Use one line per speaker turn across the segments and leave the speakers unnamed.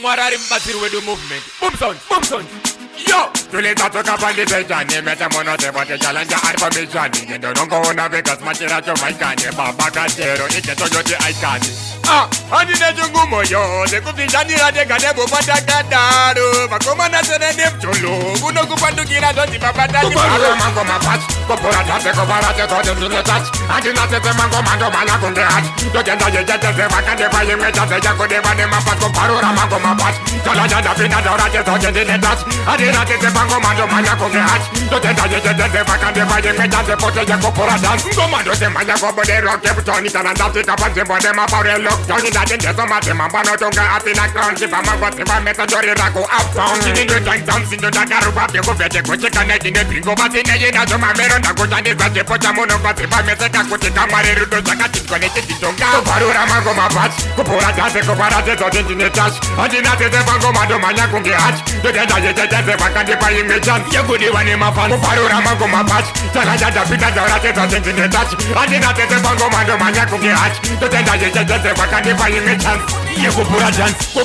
Mwarari mbasiri wedu movement. Boom sound. Yo! Tulitatu kapandi pejani, mete monote bote chalanja arpa mejani. Yendo nongo una vegas machiracho maikani. Baba kachero, ike toyote aikani. Ani nejungu moyo, dekufishani rade gade bupata kadaru. Makumana sene nemchulu, uno kupandu kira zoji babata kitaru. Kupara mango mapach, kupura tate kuparate tote zile touch. Adi natete mango mando mala kunde hach. Dojenda yejete se wakande paye mechate jako devane mapat. Kuparura mango mapach, chalanja dapina dorate tote zile touch. Adi natete mango mando mala kunde hach. Dojenda yejete se wakande paye mechate pote jako pura dance. Ngomando se maya kobode rock, keputoni tanandapsi kapanse bode mapare lock. Johnny that in the summer, the mambano tonga up in a crown. If I'm a what if I met a jory rago uptown. In the time, something to that garuba, you go fetch a coach, connect in the bingo, but in the end, I'm a meron, the coach, and the budget, Pochamono, but if I met a coach, Camare, to Zakati, connected to Tonga. Parura Mango Mapach, Kupura Dance, Coparate, in the touch. I did not the Bango Mado Manaku Hatch. The Dada Vacante by Imagine. You could even in my fan, Parura Mango Mapach. Talaja, the Pita Dorate, in the touch. I did not the Bango Mado Manaku Hatch. The Dada Vacante by Imagine. You go pura dance, and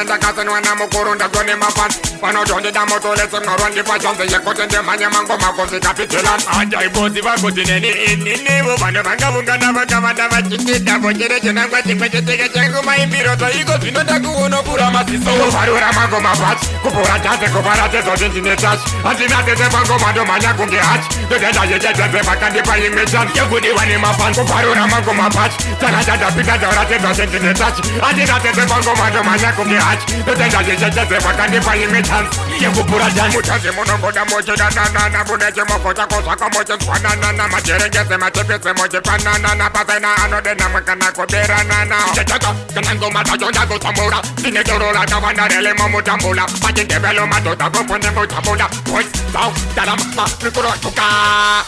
the cousin when I'm a corona gone my pants. Pano John the Damoto, let's not run the patches, the Yakot and the Manyamango Mako, the Capitulan. And I bought the Vakut in any name of Manavanga, never come and never did that. But I'm waiting for the ticket, my mirror, the Eagles, you know, the Guno Puramati. So, Parura Mango Mapat, Kupura Dance, Coparate, in the touch. And the Nate the Bango Mado Manaku Hatch, the Dada the Vacante by Imagine. You could even in my fan, Parura Mango Mapat, Talaja Pita. Dorate doesn't in the touch. I did not the Bango Mado Manaku Hatch. The Dada the Vacante by Imagine. You go pura dance. Mutaze monogoda moje na buneje mokota kosa moje kwanana majere ngese matepese moje panana pasena anode na makana kobera nana. Chaka kanango mata jonda go tamora. Dine dorola kawana rele momo tambola. Pajente velo mato tago pone mo tambola. Point down dala ma mikro tuka.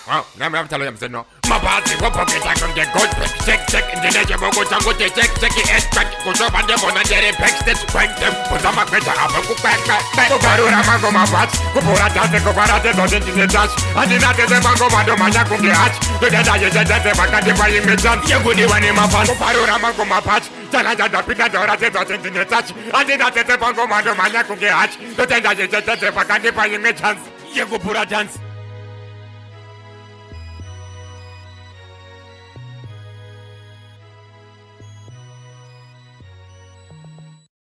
I'm telling you, no. My party will pocket I can get good. Check in the nature go tango check it back. Go up and the one and get it back. That's right them. Put on my better up and go back. Go Parura Mango Mapat. Go Pura Dance, go Parate, doesn't in the touch. I did not the Mango Mado Manaku Hatch. The Dada the Vacante by Imagine. You could even in my fan. Go Parura Mango Mapat. Talaja the Pita Dorate doesn't in the touch. I did not the Mango Mado Manaku Hatch. The Dada the Vacante by Imagine. You go Pura Dance.